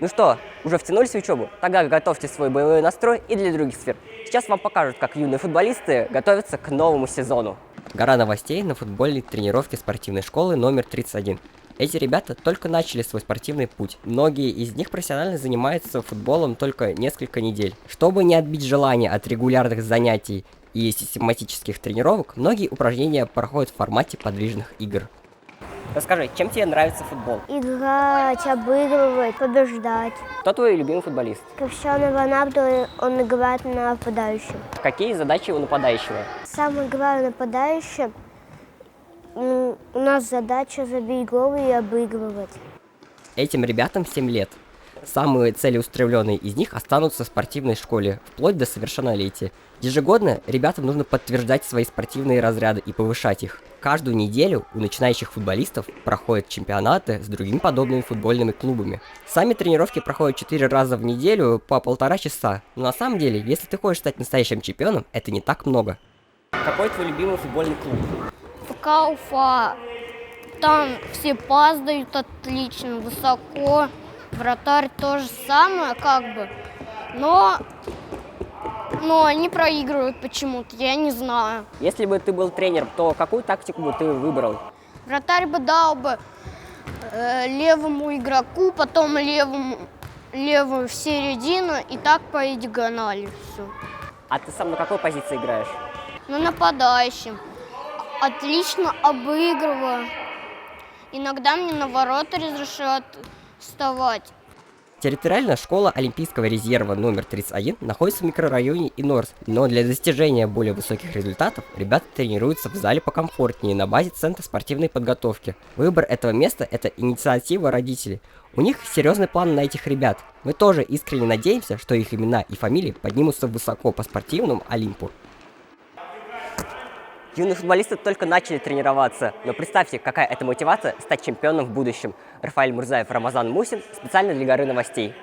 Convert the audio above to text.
Ну что, уже втянулись в учебу? Тогда готовьте свой боевой настрой и для других сфер. Сейчас вам покажут, как юные футболисты готовятся к новому сезону. Гора новостей на футбольной тренировке спортивной школы номер 31. Эти ребята только начали свой спортивный путь. Многие из них профессионально занимаются футболом только несколько недель. Чтобы не отбить желание от регулярных занятий и систематических тренировок, многие упражнения проходят в формате подвижных игр. Расскажи, чем тебе нравится футбол? Играть, обыгрывать, побеждать. Кто твой любимый футболист? Криштиану Роналду, он играет на нападающем. Какие задачи у нападающего? Сам играю нападающим. У нас задача забить гол и обыгрывать. Этим ребятам 7 лет. Самые целеустремленные из них останутся в спортивной школе, вплоть до совершеннолетия. Ежегодно ребятам нужно подтверждать свои спортивные разряды и повышать их. Каждую неделю у начинающих футболистов проходят чемпионаты с другими подобными футбольными клубами. Сами тренировки проходят 4 раза в неделю по 1,5 часа. Но на самом деле, если ты хочешь стать настоящим чемпионом, это не так много. Какой твой любимый футбольный клуб? ФК Уфа. Там все падают отлично, высоко. Вратарь то же самое, как бы. Но они проигрывают почему-то, я не знаю. Если бы ты был тренером, то какую тактику бы ты выбрал? Вратарь бы дал бы левому игроку, потом левую в середину и так по диагонали все. А ты сам на какой позиции играешь? На нападающем. Отлично обыгрываю. Иногда мне на ворота разрешают вставать. Территориально школа Олимпийского резерва номер 31 находится в микрорайоне Инорс, но для достижения более высоких результатов ребята тренируются в зале покомфортнее на базе Центра спортивной подготовки. Выбор этого места – это инициатива родителей. У них серьезный план на этих ребят. Мы тоже искренне надеемся, что их имена и фамилии поднимутся высоко по спортивному Олимпу. Юные футболисты только начали тренироваться, но представьте, какая это мотивация стать чемпионом в будущем. Рафаэль Мурзаев, Рамазан Мусин, специально для Горы новостей.